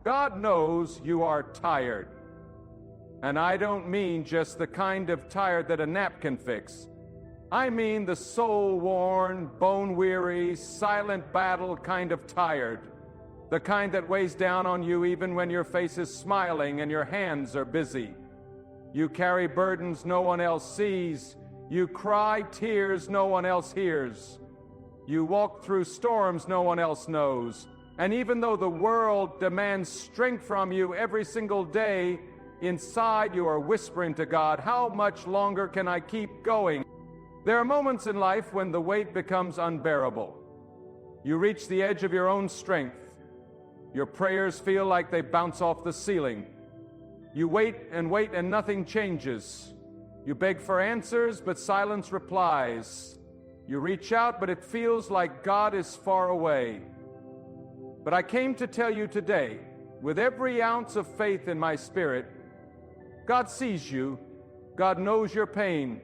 God knows you are tired. And I don't mean just the kind of tired that a nap can fix. I mean the soul-worn, bone-weary, silent battle kind of tired. The kind that weighs down on you even when your face is smiling and your hands are busy. You carry burdens no one else sees. You cry tears no one else hears. You walk through storms no one else knows. And even though the world demands strength from you every single day, inside you are whispering to God, how much longer can I keep going? There are moments in life when the weight becomes unbearable. You reach the edge of your own strength. Your prayers feel like they bounce off the ceiling. You wait and nothing changes. You beg for answers, but silence replies. You reach out, but it feels like God is far away. But I came to tell you today, with every ounce of faith in my spirit, God sees you, God knows your pain,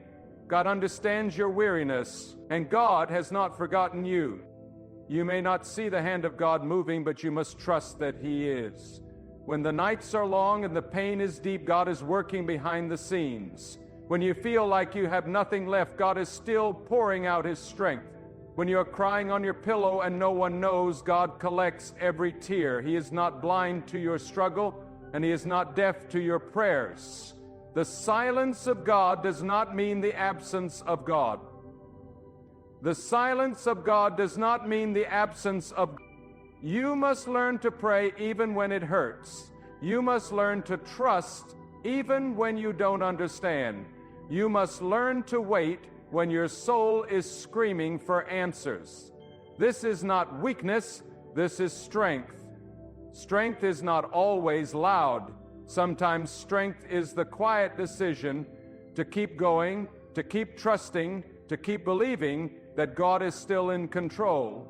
God understands your weariness, and God has not forgotten you. You may not see the hand of God moving, but you must trust that He is. When the nights are long and the pain is deep, God is working behind the scenes. When you feel like you have nothing left, God is still pouring out His strength. When you are crying on your pillow and no one knows, God collects every tear. He is not blind to your struggle, and He is not deaf to your prayers. The silence of God does not mean the absence of God. The silence of God does not mean the absence of God. You must learn to pray even when it hurts. You must learn to trust even when you don't understand. You must learn to wait when your soul is screaming for answers. This is not weakness, this is strength. Strength is not always loud. Sometimes strength is the quiet decision to keep going, to keep trusting, to keep believing that God is still in control.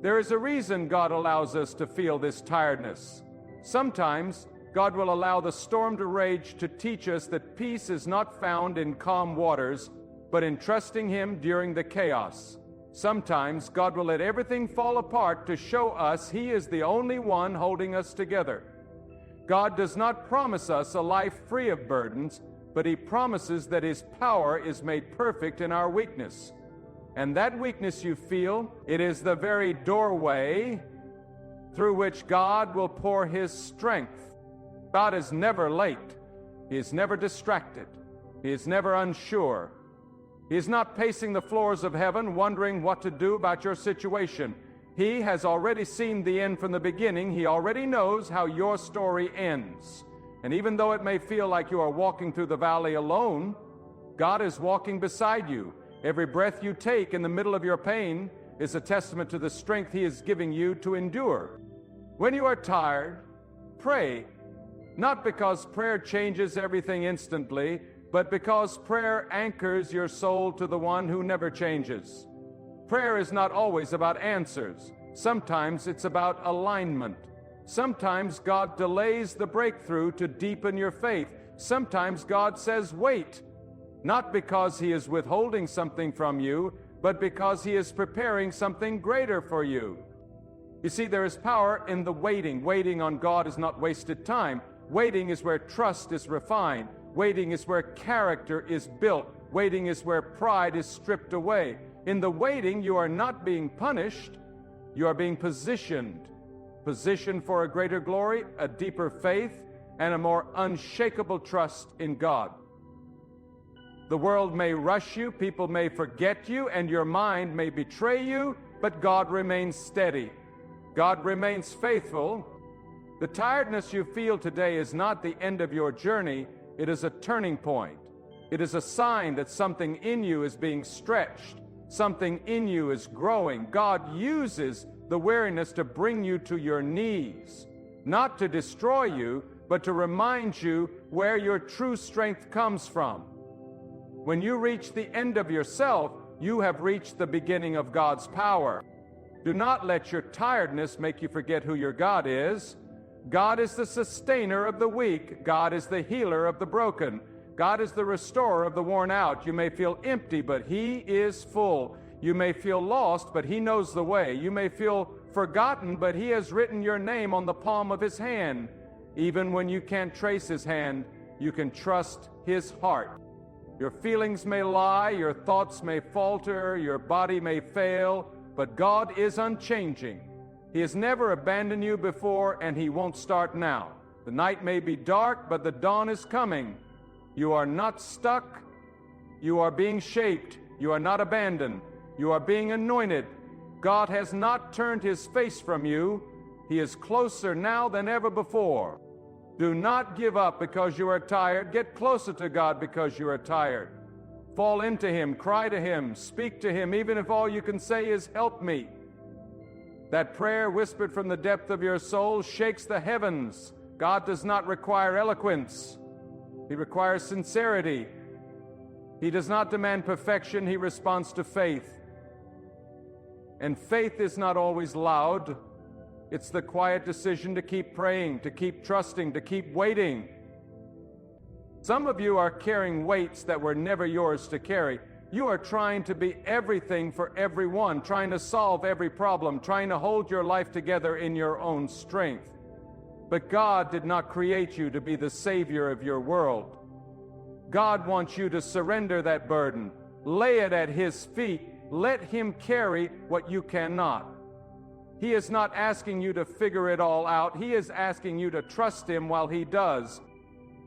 There is a reason God allows us to feel this tiredness. Sometimes God will allow the storm to rage to teach us that peace is not found in calm waters, but in trusting Him during the chaos. Sometimes God will let everything fall apart to show us He is the only one holding us together. God does not promise us a life free of burdens, but He promises that His power is made perfect in our weakness. And that weakness you feel, it is the very doorway through which God will pour His strength. God is never late. He is never distracted. He is never unsure. He is not pacing the floors of heaven wondering what to do about your situation. He has already seen the end from the beginning. He already knows how your story ends. And even though it may feel like you are walking through the valley alone, God is walking beside you. Every breath you take in the middle of your pain is a testament to the strength He is giving you to endure. When you are tired, pray, not because prayer changes everything instantly, but because prayer anchors your soul to the one who never changes. Prayer is not always about answers. Sometimes it's about alignment. Sometimes God delays the breakthrough to deepen your faith. Sometimes God says, wait, not because He is withholding something from you, but because He is preparing something greater for you. You see, there is power in the waiting. Waiting on God is not wasted time. Waiting is where trust is refined. Waiting is where character is built. Waiting is where pride is stripped away. In the waiting, you are not being punished. You are being positioned. Positioned for a greater glory, a deeper faith, and a more unshakable trust in God. The world may rush you, people may forget you, and your mind may betray you, but God remains steady. God remains faithful. The tiredness you feel today is not the end of your journey. It is a turning point. It is a sign that something in you is being stretched. Something in you is growing. God uses the weariness to bring you to your knees, not to destroy you, but to remind you where your true strength comes from. When you reach the end of yourself, you have reached the beginning of God's power. Do not let your tiredness make you forget who your God is. God is the sustainer of the weak. God is the healer of the broken. God is the restorer of the worn out. You may feel empty, but He is full. You may feel lost, but He knows the way. You may feel forgotten, but He has written your name on the palm of His hand. Even when you can't trace His hand, you can trust His heart. Your feelings may lie, your thoughts may falter, your body may fail, but God is unchanging. He has never abandoned you before, and He won't start now. The night may be dark, but the dawn is coming. You are not stuck. You are being shaped. You are not abandoned. You are being anointed. God has not turned His face from you. He is closer now than ever before. Do not give up because you are tired. Get closer to God because you are tired. Fall into Him, cry to Him, speak to Him, even if all you can say is, "Help me." That prayer whispered from the depth of your soul shakes the heavens. God does not require eloquence. He requires sincerity. He does not demand perfection. He responds to faith. And faith is not always loud. It's the quiet decision to keep praying, to keep trusting, to keep waiting. Some of you are carrying weights that were never yours to carry. You are trying to be everything for everyone, trying to solve every problem, trying to hold your life together in your own strength. But God did not create you to be the savior of your world. God wants you to surrender that burden, lay it at His feet, let Him carry what you cannot. He is not asking you to figure it all out. He is asking you to trust Him while He does.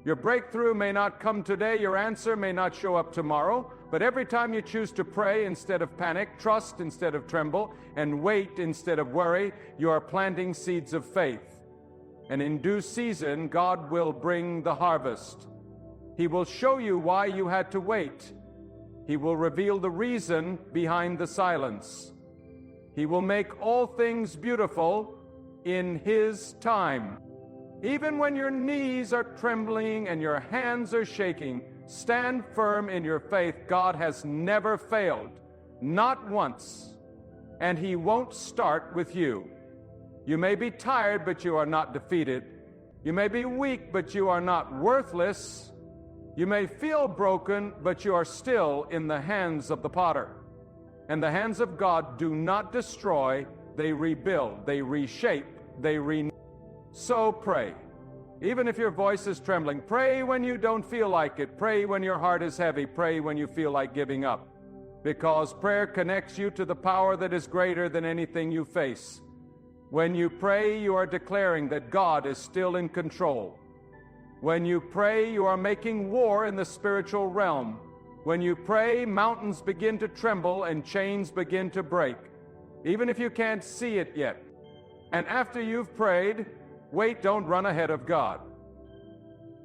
Your breakthrough may not come today, your answer may not show up tomorrow, but every time you choose to pray instead of panic, trust instead of tremble, and wait instead of worry, you are planting seeds of faith. And in due season, God will bring the harvest. He will show you why you had to wait. He will reveal the reason behind the silence. He will make all things beautiful in His time. Even when your knees are trembling and your hands are shaking, stand firm in your faith. God has never failed, not once, and He won't start with you. You may be tired, but you are not defeated. You may be weak, but you are not worthless. You may feel broken, but you are still in the hands of the potter. And the hands of God do not destroy, they rebuild, they reshape, they renew. So pray. Even if your voice is trembling, pray when you don't feel like it. Pray when your heart is heavy. Pray when you feel like giving up. Because prayer connects you to the power that is greater than anything you face. When you pray, you are declaring that God is still in control. When you pray, you are making war in the spiritual realm. When you pray, mountains begin to tremble and chains begin to break, even if you can't see it yet. And after you've prayed, wait, don't run ahead of God.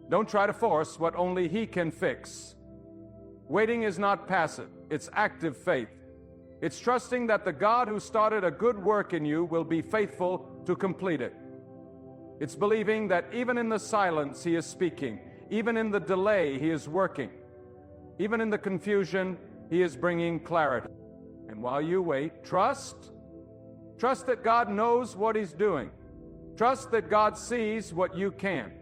Don't try to force what only He can fix. Waiting is not passive, it's active faith. It's trusting that the God who started a good work in you will be faithful to complete it. It's believing that even in the silence He is speaking, even in the delay He is working, even in the confusion He is bringing clarity. And while you wait, trust that God knows what He's doing. Trust that God sees what you can't.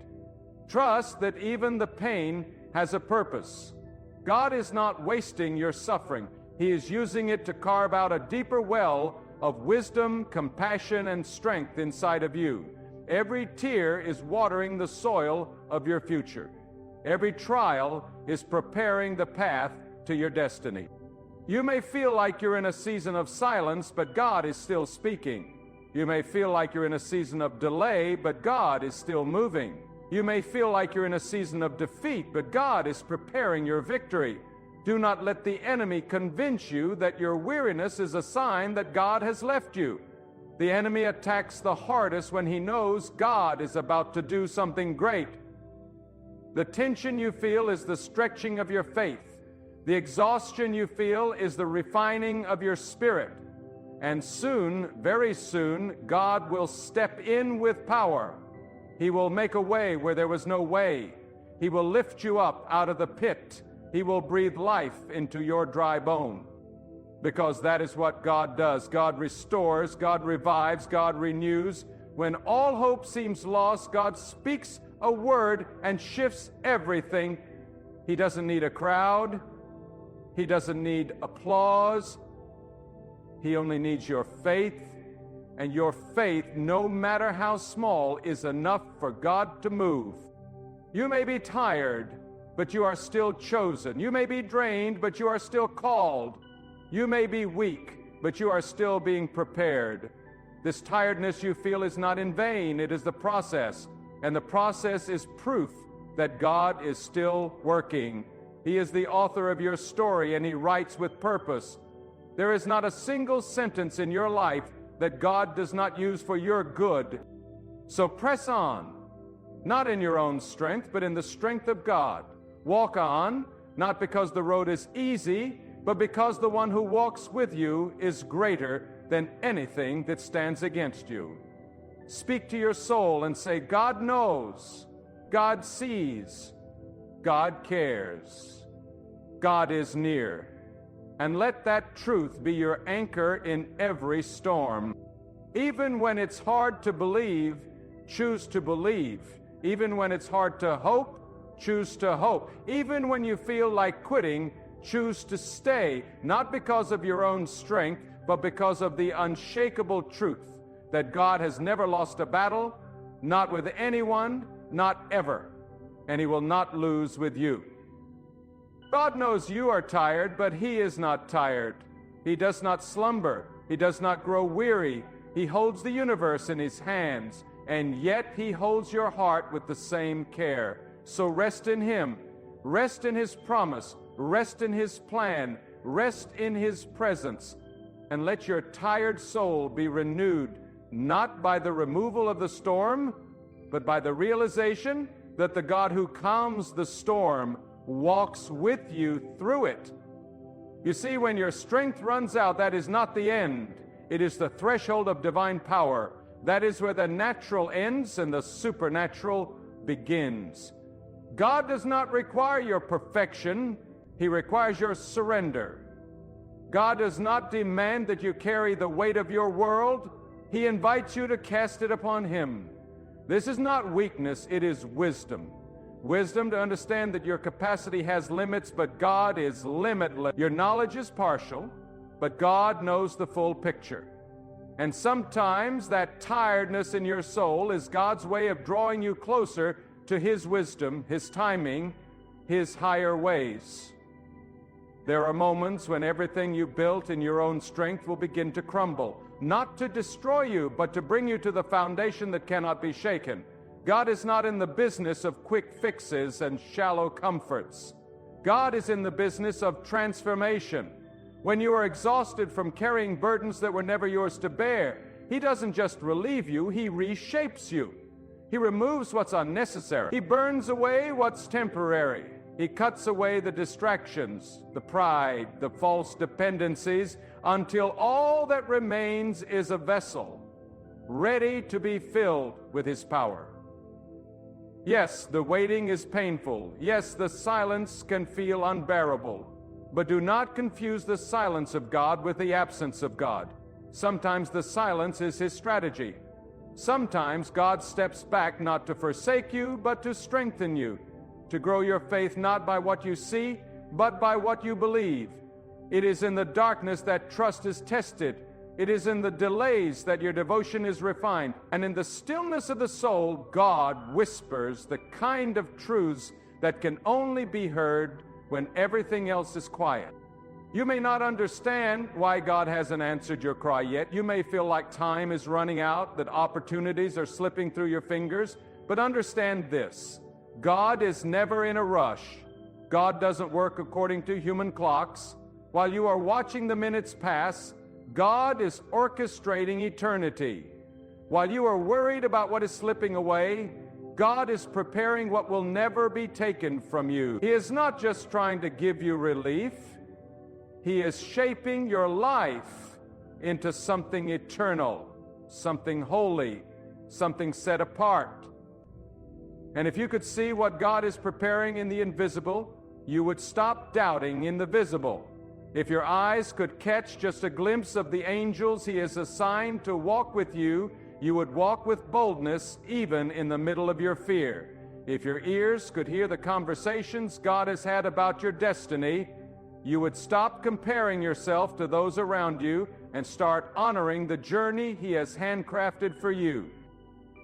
Trust that even the pain has a purpose. God is not wasting your suffering. He is using it to carve out a deeper well of wisdom, compassion, and strength inside of you. Every tear is watering the soil of your future. Every trial is preparing the path to your destiny. You may feel like you're in a season of silence, but God is still speaking. You may feel like you're in a season of delay, but God is still moving. You may feel like you're in a season of defeat, but God is preparing your victory. Do not let the enemy convince you that your weariness is a sign that God has left you. The enemy attacks the hardest when he knows God is about to do something great. The tension you feel is the stretching of your faith. The exhaustion you feel is the refining of your spirit. And soon, very soon, God will step in with power. He will make a way where there was no way. He will lift you up out of the pit. He will breathe life into your dry bone. Because that is what God does. God restores, God revives, God renews. When all hope seems lost, God speaks a word and shifts everything. He doesn't need a crowd. He doesn't need applause. He only needs your faith and your faith, no matter how small, is enough for God to move. You may be tired, but you are still chosen. You may be drained, but you are still called. You may be weak, but you are still being prepared. This tiredness you feel is not in vain. It is the process, and the process is proof that God is still working. He is the author of your story, and He writes with purpose. There is not a single sentence in your life that God does not use for your good. So press on, not in your own strength, but in the strength of God. Walk on, not because the road is easy, but because the one who walks with you is greater than anything that stands against you. Speak to your soul and say, God knows, God sees, God cares, God is near. And let that truth be your anchor in every storm. Even when it's hard to believe, choose to believe. Even when it's hard to hope, choose to hope. Even when you feel like quitting, choose to stay, not because of your own strength, but because of the unshakable truth that God has never lost a battle, not with anyone, not ever, and He will not lose with you. God knows you are tired, but He is not tired. He does not slumber. He does not grow weary. He holds the universe in His hands, and yet He holds your heart with the same care. So rest in Him. Rest in His promise. Rest in His plan. Rest in His presence. And let your tired soul be renewed, not by the removal of the storm, but by the realization that the God who calms the storm walks with you through it. You see, when your strength runs out, that is not the end. It is the threshold of divine power. That is where the natural ends and the supernatural begins. God does not require your perfection. He requires your surrender. God does not demand that you carry the weight of your world. He invites you to cast it upon Him. This is not weakness, it is wisdom. Wisdom to understand that your capacity has limits, but God is limitless. Your knowledge is partial, but God knows the full picture. And sometimes that tiredness in your soul is God's way of drawing you closer to His wisdom, His timing, His higher ways. There are moments when everything you built in your own strength will begin to crumble, not to destroy you, but to bring you to the foundation that cannot be shaken. God is not in the business of quick fixes and shallow comforts. God is in the business of transformation. When you are exhausted from carrying burdens that were never yours to bear, He doesn't just relieve you, He reshapes you. He removes what's unnecessary. He burns away what's temporary. He cuts away the distractions, the pride, the false dependencies, until all that remains is a vessel, ready to be filled with His power. Yes, the waiting is painful. Yes, the silence can feel unbearable. But do not confuse the silence of God with the absence of God. Sometimes the silence is His strategy. Sometimes God steps back not to forsake you, but to strengthen you, to grow your faith not by what you see, but by what you believe. It is in the darkness that trust is tested. It is in the delays that your devotion is refined. And in the stillness of the soul, God whispers the kind of truths that can only be heard when everything else is quiet. You may not understand why God hasn't answered your cry yet. You may feel like time is running out, that opportunities are slipping through your fingers. But understand this: God is never in a rush. God doesn't work according to human clocks. While you are watching the minutes pass, God is orchestrating eternity. While you are worried about what is slipping away, God is preparing what will never be taken from you. He is not just trying to give you relief. He is shaping your life into something eternal, something holy, something set apart. And if you could see what God is preparing in the invisible, you would stop doubting in the visible. If your eyes could catch just a glimpse of the angels He has assigned to walk with you, you would walk with boldness even in the middle of your fear. If your ears could hear the conversations God has had about your destiny, you would stop comparing yourself to those around you and start honoring the journey He has handcrafted for you.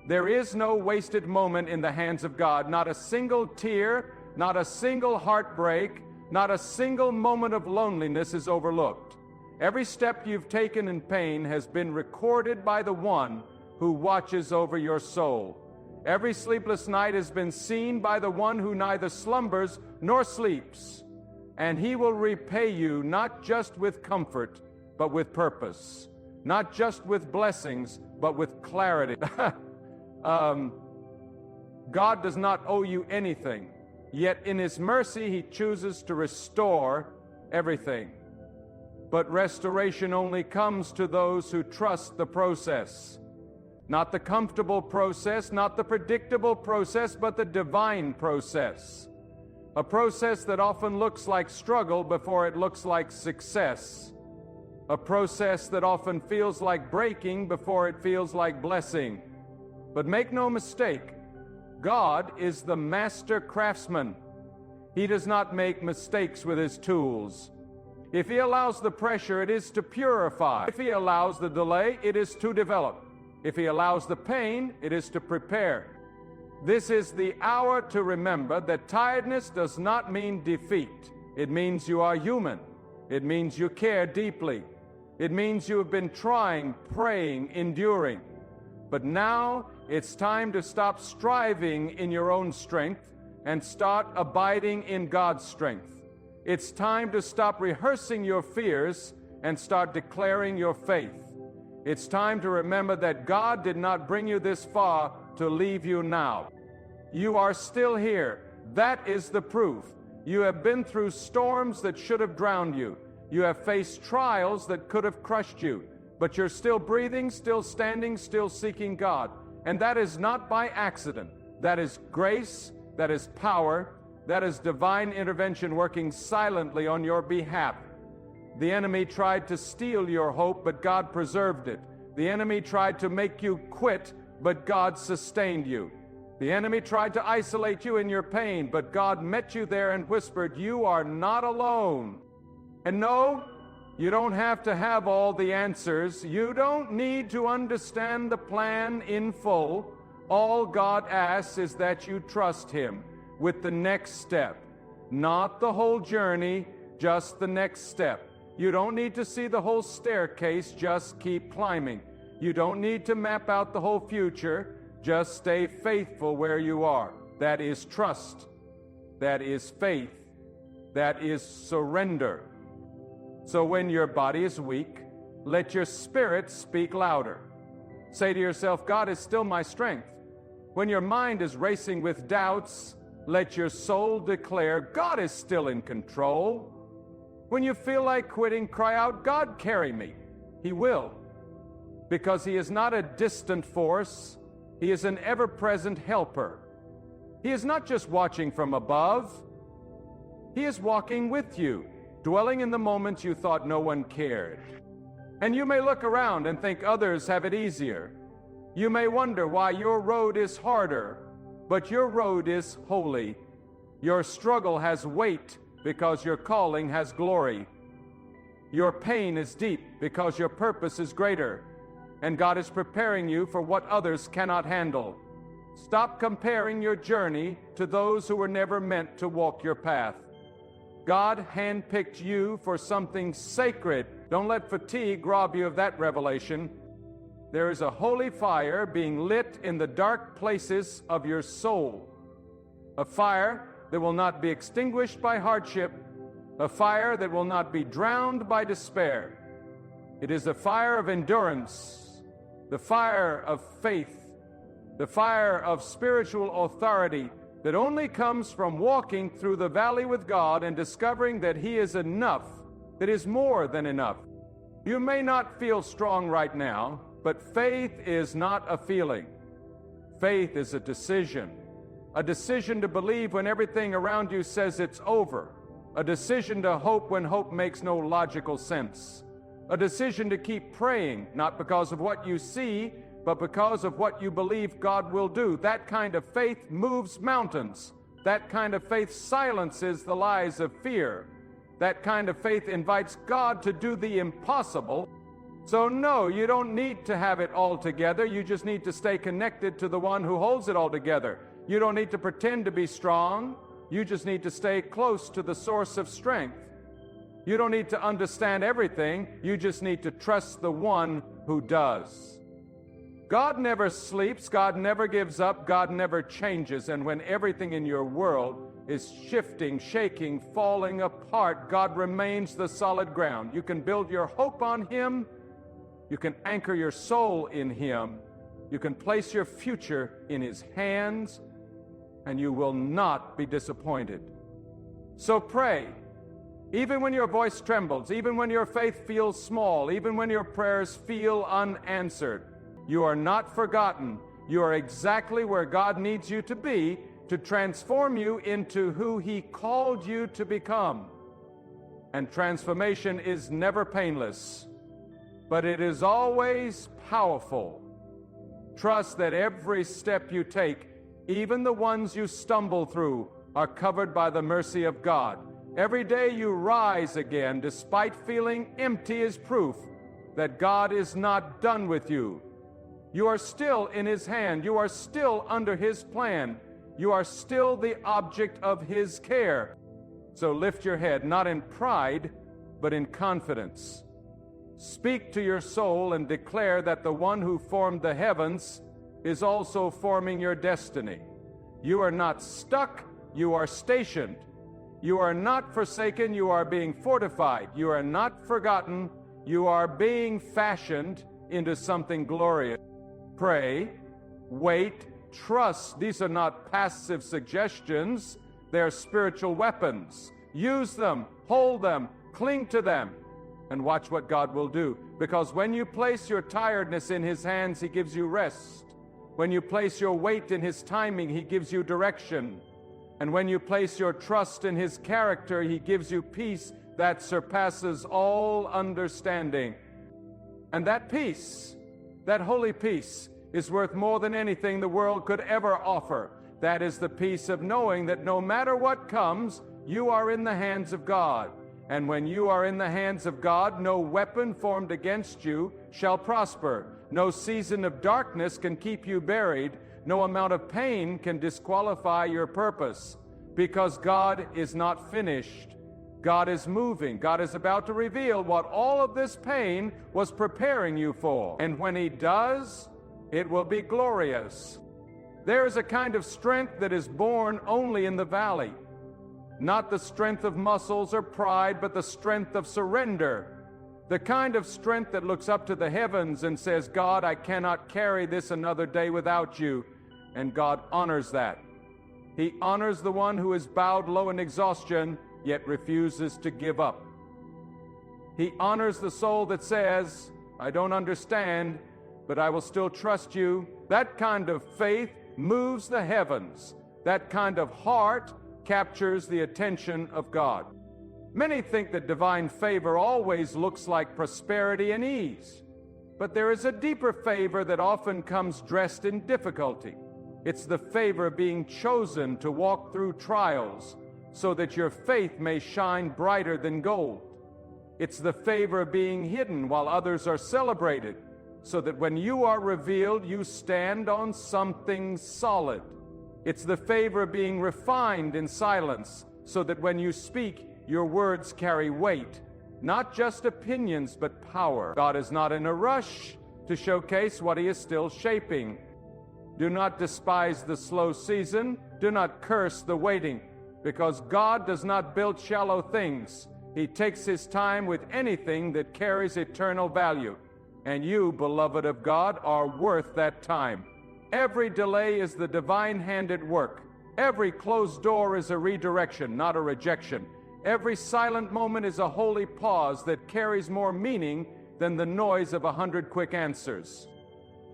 There is no wasted moment in the hands of God, not a single tear, not a single heartbreak, not a single moment of loneliness is overlooked. Every step you've taken in pain has been recorded by the one who watches over your soul. Every sleepless night has been seen by the one who neither slumbers nor sleeps. And He will repay you not just with comfort, but with purpose. Not just with blessings, but with clarity. God does not owe you anything, yet in His mercy He chooses to restore everything. But restoration only comes to those who trust the process. Not the comfortable process, not the predictable process, but the divine process. A process that often looks like struggle before it looks like success. A process that often feels like breaking before it feels like blessing. But make no mistake, God is the master craftsman. He does not make mistakes with His tools. If He allows the pressure, it is to purify. If He allows the delay, it is to develop. If He allows the pain, it is to prepare. This is the hour to remember that tiredness does not mean defeat. It means you are human. It means you care deeply. It means you have been trying, praying, enduring. But now it's time to stop striving in your own strength and start abiding in God's strength. It's time to stop rehearsing your fears and start declaring your faith. It's time to remember that God did not bring you this far to leave you now. You are still here. That is the proof. You have been through storms that should have drowned you. You have faced trials that could have crushed you. But you're still breathing, still standing, still seeking God. And that is not by accident. That is grace, that is power, that is divine intervention working silently on your behalf. The enemy tried to steal your hope, but God preserved it. The enemy tried to make you quit, but God sustained you. The enemy tried to isolate you in your pain, but God met you there and whispered, "You are not alone." And no, you don't have to have all the answers. You don't need to understand the plan in full. All God asks is that you trust Him with the next step. Not the whole journey, just the next step. You don't need to see the whole staircase, just keep climbing. You don't need to map out the whole future, just stay faithful where you are. That is trust. That is faith. That is surrender. So when your body is weak, let your spirit speak louder. Say to yourself, God is still my strength. When your mind is racing with doubts, let your soul declare, God is still in control. When you feel like quitting, cry out, God, carry me. He will. Because He is not a distant force. He is an ever-present helper. He is not just watching from above. He is walking with you, dwelling in the moments you thought no one cared. And you may look around and think others have it easier. You may wonder why your road is harder, but your road is holy. Your struggle has weight because your calling has glory. Your pain is deep because your purpose is greater, and God is preparing you for what others cannot handle. Stop comparing your journey to those who were never meant to walk your path. God handpicked you for something sacred. Don't let fatigue rob you of that revelation. There is a holy fire being lit in the dark places of your soul. A fire that will not be extinguished by hardship. A fire that will not be drowned by despair. It is the fire of endurance, the fire of faith, the fire of spiritual authority that only comes from walking through the valley with God and discovering that He is enough, that is more than enough. You may not feel strong right now, but faith is not a feeling. Faith is a decision to believe when everything around you says it's over, a decision to hope when hope makes no logical sense, a decision to keep praying, not because of what you see, but because of what you believe God will do. That kind of faith moves mountains. That kind of faith silences the lies of fear. That kind of faith invites God to do the impossible. So no, you don't need to have it all together. You just need to stay connected to the one who holds it all together. You don't need to pretend to be strong. You just need to stay close to the source of strength. You don't need to understand everything. You just need to trust the one who does. God never sleeps. God never gives up. God never changes. And when everything in your world is shifting, shaking, falling apart, God remains the solid ground. You can build your hope on Him. You can anchor your soul in Him. You can place your future in His hands, and you will not be disappointed. So pray. Even when your voice trembles, even when your faith feels small, even when your prayers feel unanswered, you are not forgotten. You are exactly where God needs you to be to transform you into who He called you to become. And transformation is never painless, but it is always powerful. Trust that every step you take, even the ones you stumble through, are covered by the mercy of God. Every day you rise again, despite feeling empty, is proof that God is not done with you. You are still in His hand. You are still under His plan. You are still the object of His care. So lift your head, not in pride, but in confidence. Speak to your soul and declare that the one who formed the heavens is also forming your destiny. You are not stuck, you are stationed. You are not forsaken, you are being fortified. You are not forgotten, you are being fashioned into something glorious. Pray, wait, trust. These are not passive suggestions, they're spiritual weapons. Use them, hold them, cling to them, and watch what God will do. Because when you place your tiredness in His hands, He gives you rest. When you place your weight in His timing, He gives you direction. And when you place your trust in His character, He gives you peace that surpasses all understanding. And that peace, that holy peace, is worth more than anything the world could ever offer. That is the peace of knowing that no matter what comes, you are in the hands of God. And when you are in the hands of God, no weapon formed against you shall prosper. No season of darkness can keep you buried. No amount of pain can disqualify your purpose, because God is not finished. God is moving. God is about to reveal what all of this pain was preparing you for. And when He does, it will be glorious. There is a kind of strength that is born only in the valley. Not the strength of muscles or pride, but the strength of surrender. The kind of strength that looks up to the heavens and says, God, I cannot carry this another day without you. And God honors that. He honors the one who is bowed low in exhaustion, yet refuses to give up. He honors the soul that says, I don't understand, but I will still trust you. That kind of faith moves the heavens. That kind of heart captures the attention of God. Many think that divine favor always looks like prosperity and ease. But there is a deeper favor that often comes dressed in difficulty. It's the favor of being chosen to walk through trials so that your faith may shine brighter than gold. It's the favor of being hidden while others are celebrated, so that when you are revealed, you stand on something solid. It's the favor of being refined in silence, so that when you speak, your words carry weight, not just opinions, but power. God is not in a rush to showcase what He is still shaping. Do not despise the slow season. Do not curse the waiting, because God does not build shallow things. He takes His time with anything that carries eternal value. And you, beloved of God, are worth that time. Every delay is the divine hand at work. Every closed door is a redirection, not a rejection. Every silent moment is a holy pause that carries more meaning than the noise of 100 quick answers.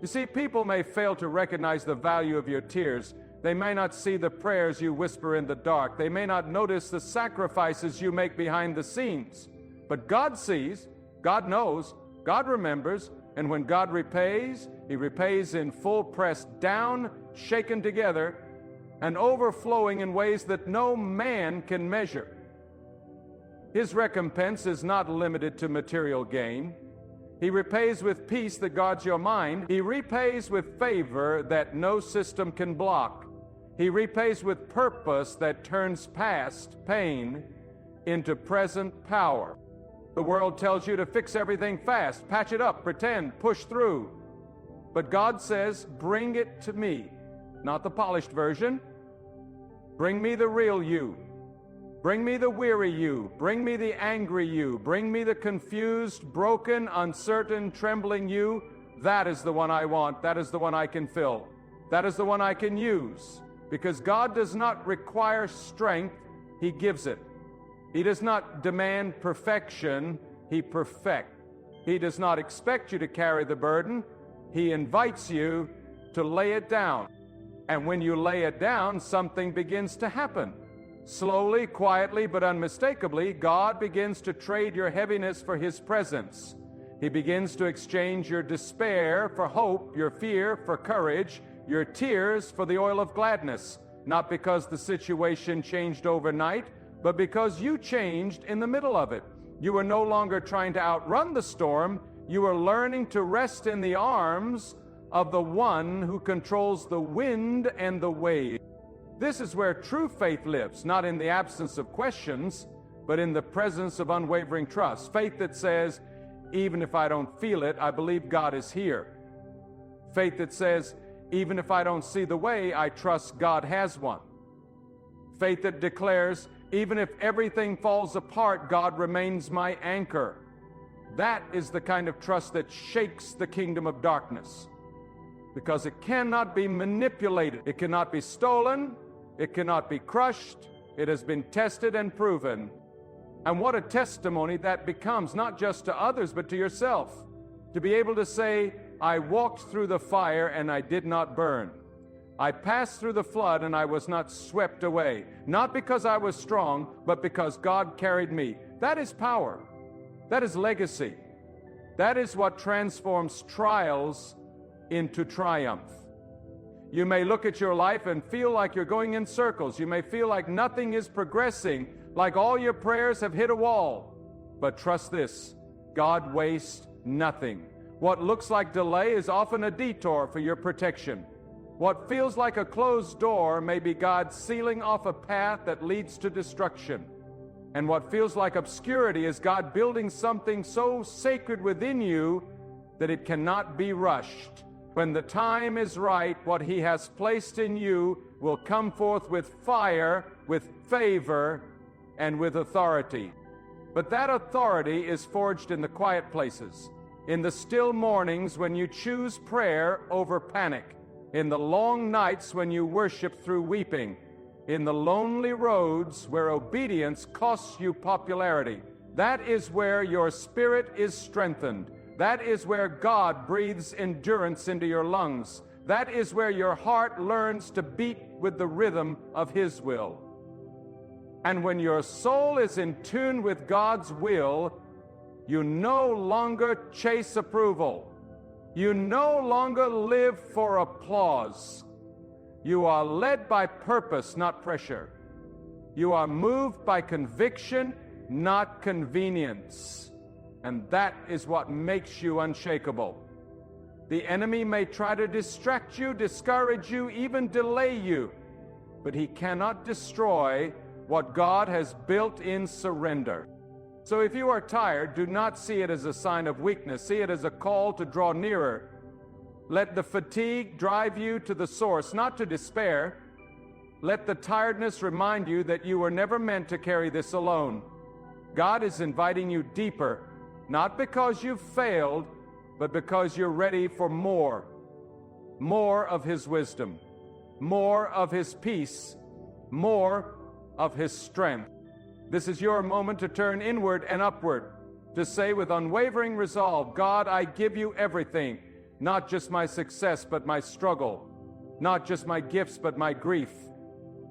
You see, people may fail to recognize the value of your tears. They may not see the prayers you whisper in the dark. They may not notice the sacrifices you make behind the scenes. But God sees, God knows, God remembers, and when God repays, He repays in full, pressed down, shaken together, and overflowing in ways that no man can measure. His recompense is not limited to material gain. He repays with peace that guards your mind. He repays with favor that no system can block. He repays with purpose that turns past pain into present power. The world tells you to fix everything fast, patch it up, pretend, push through. But God says, bring it to me, not the polished version. Bring me the real you. Bring me the weary you. Bring me the angry you. Bring me the confused, broken, uncertain, trembling you. That is the one I want. That is the one I can fill. That is the one I can use. Because God does not require strength, He gives it. He does not demand perfection, He perfects. He does not expect you to carry the burden. He invites you to lay it down. And when you lay it down, something begins to happen. Slowly, quietly, but unmistakably, God begins to trade your heaviness for His presence. He begins to exchange your despair for hope, your fear for courage, your tears for the oil of gladness. Not because the situation changed overnight, but because you changed in the middle of it. You were no longer trying to outrun the storm. You were learning to rest in the arms of the one who controls the wind and the wave. This is where true faith lives, not in the absence of questions, but in the presence of unwavering trust. Faith that says, even if I don't feel it, I believe God is here. Faith that says, even if I don't see the way, I trust God has one. Faith that declares, even if everything falls apart, God remains my anchor. That is the kind of trust that shakes the kingdom of darkness, because it cannot be manipulated. It cannot be stolen. It cannot be crushed. It has been tested and proven. And what a testimony that becomes, not just to others, but to yourself. To be able to say, I walked through the fire and I did not burn. I passed through the flood and I was not swept away. Not because I was strong, but because God carried me. That is power. That is legacy. That is what transforms trials into triumph. You may look at your life and feel like you're going in circles. You may feel like nothing is progressing, like all your prayers have hit a wall. But trust this, God wastes nothing. What looks like delay is often a detour for your protection. What feels like a closed door may be God sealing off a path that leads to destruction. And what feels like obscurity is God building something so sacred within you that it cannot be rushed. When the time is right, what He has placed in you will come forth with fire, with favor, and with authority. But that authority is forged in the quiet places, in the still mornings when you choose prayer over panic, in the long nights when you worship through weeping, in the lonely roads where obedience costs you popularity. That is where your spirit is strengthened. That is where God breathes endurance into your lungs. That is where your heart learns to beat with the rhythm of His will. And when your soul is in tune with God's will, you no longer chase approval. You no longer live for applause. You are led by purpose, not pressure. You are moved by conviction, not convenience. And that is what makes you unshakable. The enemy may try to distract you, discourage you, even delay you, but he cannot destroy what God has built in surrender. So if you are tired, do not see it as a sign of weakness. See it as a call to draw nearer. Let the fatigue drive you to the source, not to despair. Let the tiredness remind you that you were never meant to carry this alone. God is inviting you deeper, not because you've failed, but because you're ready for more. More of His wisdom, more of His peace, more of His strength. This is your moment to turn inward and upward, to say with unwavering resolve, God, I give you everything, not just my success, but my struggle, not just my gifts, but my grief,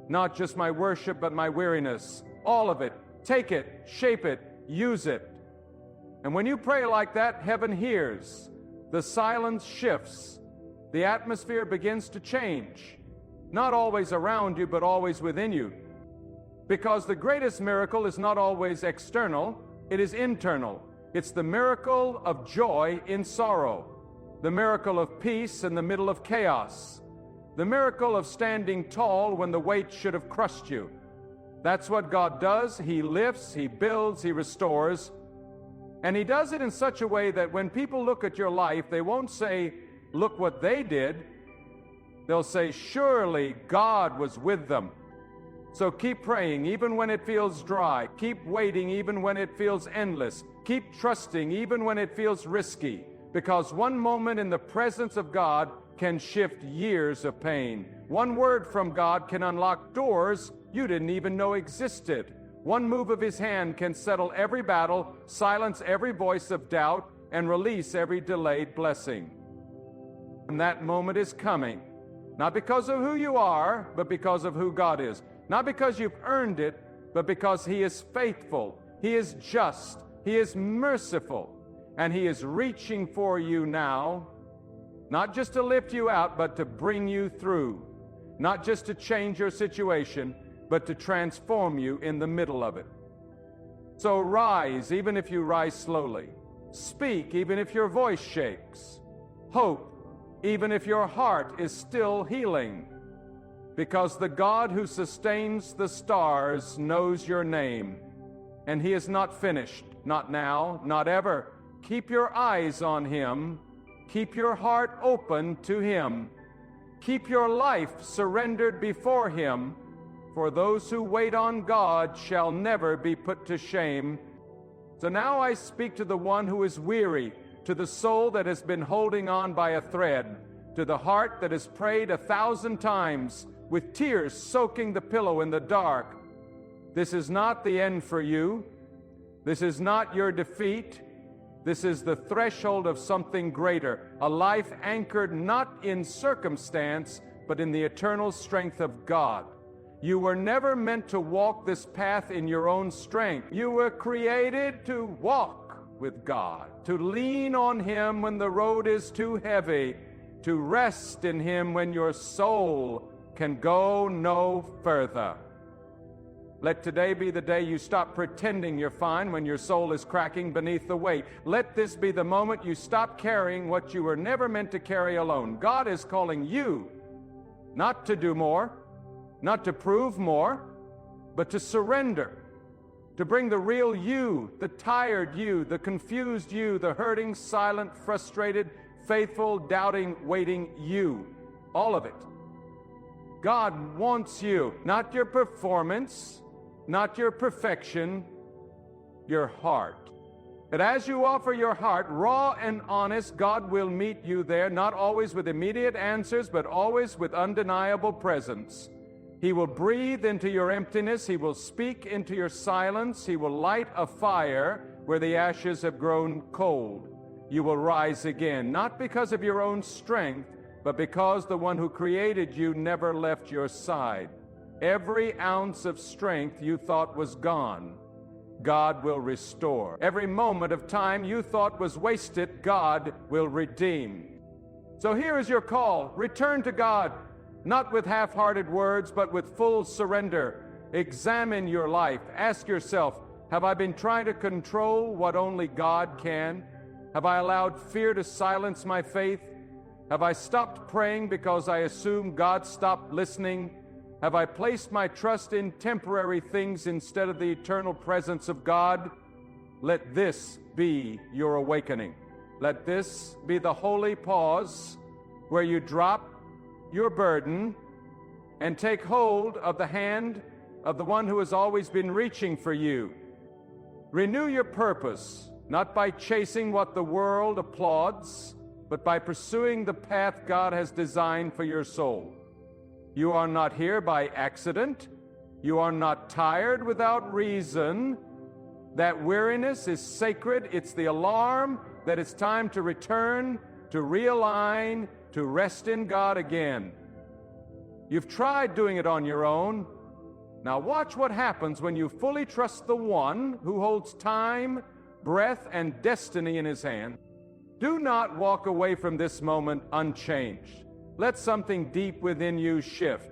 not just my worship, but my weariness, all of it. Take it, shape it, use it. And when you pray like that, heaven hears. The silence shifts. The atmosphere begins to change. Not always around you, but always within you. Because the greatest miracle is not always external, it is internal. It's the miracle of joy in sorrow, the miracle of peace in the middle of chaos, the miracle of standing tall when the weight should have crushed you. That's what God does. He lifts, He builds, He restores. And He does it in such a way that when people look at your life, they won't say, "Look what they did." They'll say, "Surely God was with them." So keep praying even when it feels dry. Keep waiting even when it feels endless. Keep trusting even when it feels risky. Because one moment in the presence of God can shift years of pain. One word from God can unlock doors you didn't even know existed. One move of His hand can settle every battle, silence every voice of doubt, and release every delayed blessing. And that moment is coming. Not because of who you are, but because of who God is. Not because you've earned it, but because He is faithful, He is just, He is merciful, and He is reaching for you now, not just to lift you out, but to bring you through. Not just to change your situation, but to transform you in the middle of it. So rise, even if you rise slowly. Speak, even if your voice shakes. Hope, even if your heart is still healing. Because the God who sustains the stars knows your name, and He is not finished, not now, not ever. Keep your eyes on Him. Keep your heart open to Him. Keep your life surrendered before Him, for those who wait on God shall never be put to shame. So now I speak to the one who is weary, to the soul that has been holding on by a thread, to the heart that has prayed 1,000 times, with tears soaking the pillow in the dark. This is not the end for you. This is not your defeat. This is the threshold of something greater, a life anchored not in circumstance, but in the eternal strength of God. You were never meant to walk this path in your own strength. You were created to walk with God, to lean on Him when the road is too heavy, to rest in Him when your soul can go no further. Let today be the day you stop pretending you're fine when your soul is cracking beneath the weight. Let this be the moment you stop carrying what you were never meant to carry alone. God is calling you not to do more, not to prove more, but to surrender, to bring the real you, the tired you, the confused you, the hurting, silent, frustrated, faithful, doubting, waiting you, all of it. God wants you, not your performance, not your perfection, your heart. But as you offer your heart, raw and honest, God will meet you there, not always with immediate answers, but always with undeniable presence. He will breathe into your emptiness. He will speak into your silence. He will light a fire where the ashes have grown cold. You will rise again, not because of your own strength, but because the one who created you never left your side. Every ounce of strength you thought was gone, God will restore. Every moment of time you thought was wasted, God will redeem. So here is your call. Return to God, not with half-hearted words, but with full surrender. Examine your life. Ask yourself, have I been trying to control what only God can? Have I allowed fear to silence my faith? Have I stopped praying because I assumed God stopped listening? Have I placed my trust in temporary things instead of the eternal presence of God? Let this be your awakening. Let this be the holy pause where you drop your burden and take hold of the hand of the one who has always been reaching for you. Renew your purpose, not by chasing what the world applauds, but by pursuing the path God has designed for your soul. You are not here by accident. You are not tired without reason. That weariness is sacred. It's the alarm that it's time to return, to realign, to rest in God again. You've tried doing it on your own. Now watch what happens when you fully trust the one who holds time, breath, and destiny in his hand. Do not walk away from this moment unchanged. Let something deep within you shift.